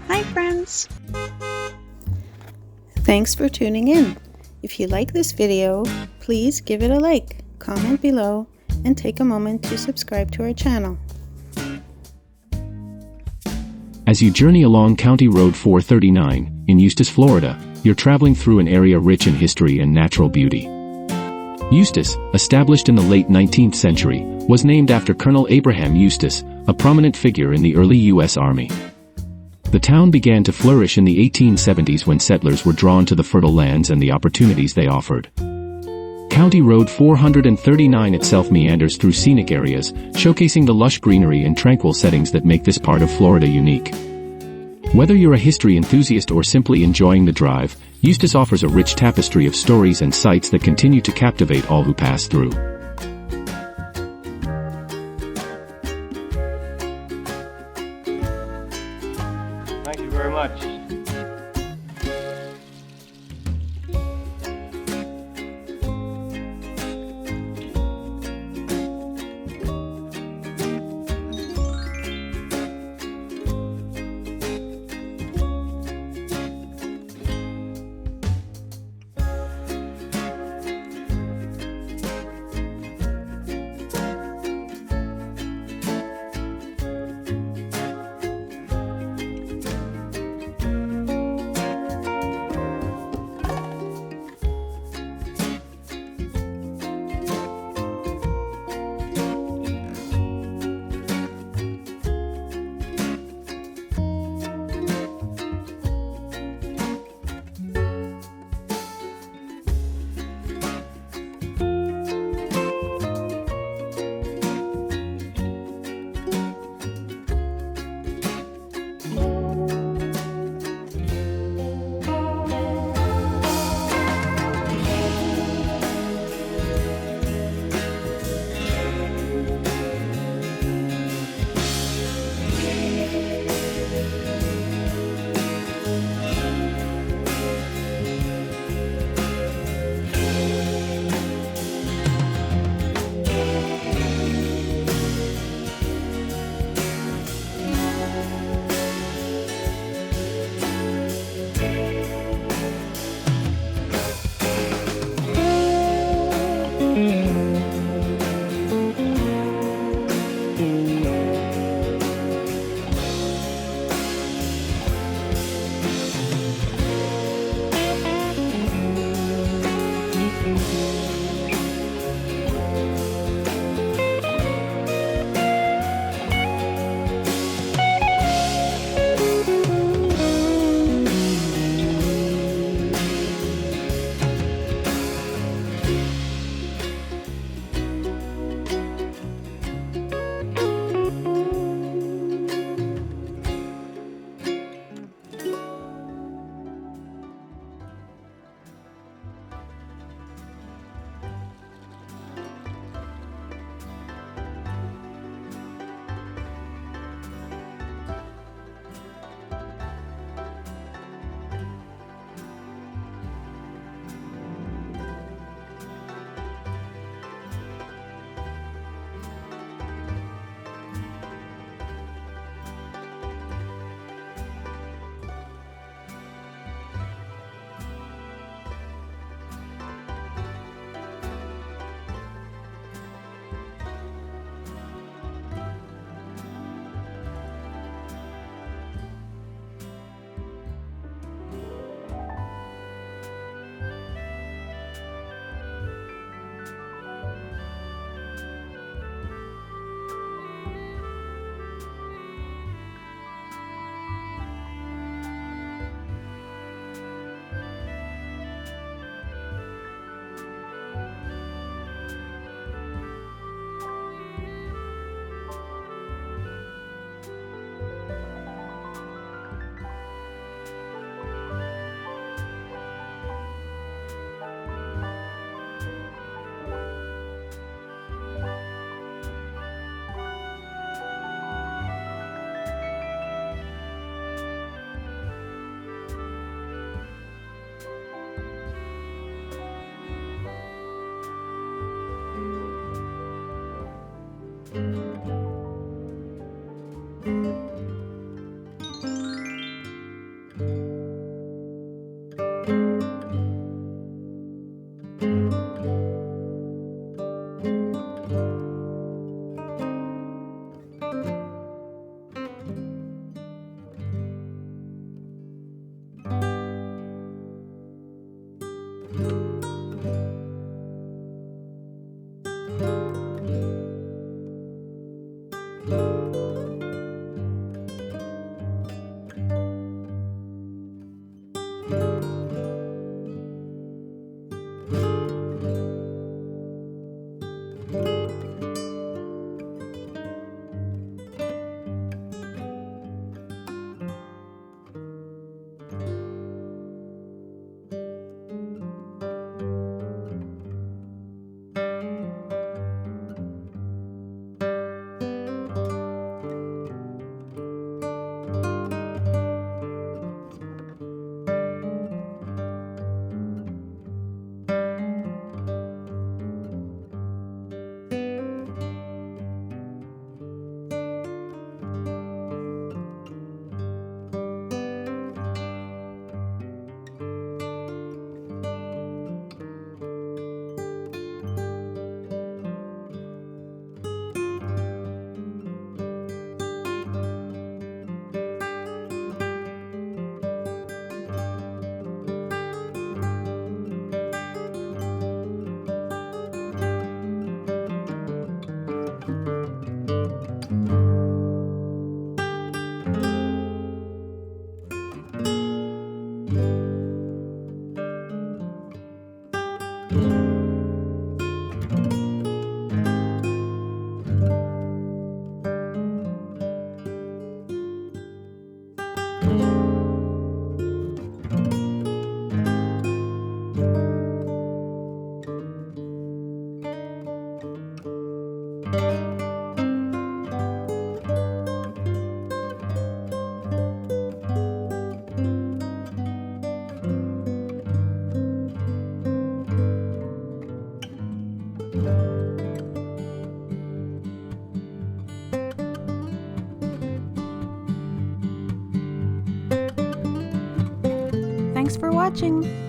Hi friends! Thanks for tuning in. If you like this video, please give it a like, comment below, and take a moment to subscribe to our channel. As you journey along County Road 439 in Eustis, Florida, you're traveling through an area rich in history and natural beauty. Eustis, established in the late 19th century, was named after Colonel Abraham Eustis, a prominent figure in the early U.S. Army. The town began to flourish in the 1870s when settlers were drawn to the fertile lands and the opportunities they offered. County Road 439 itself meanders through scenic areas, showcasing the lush greenery and tranquil settings that make this part of Florida unique. Whether you're a history enthusiast or simply enjoying the drive, Eustis offers a rich tapestry of stories and sights that continue to captivate all who pass through. Thank you very much. Thanks for watching!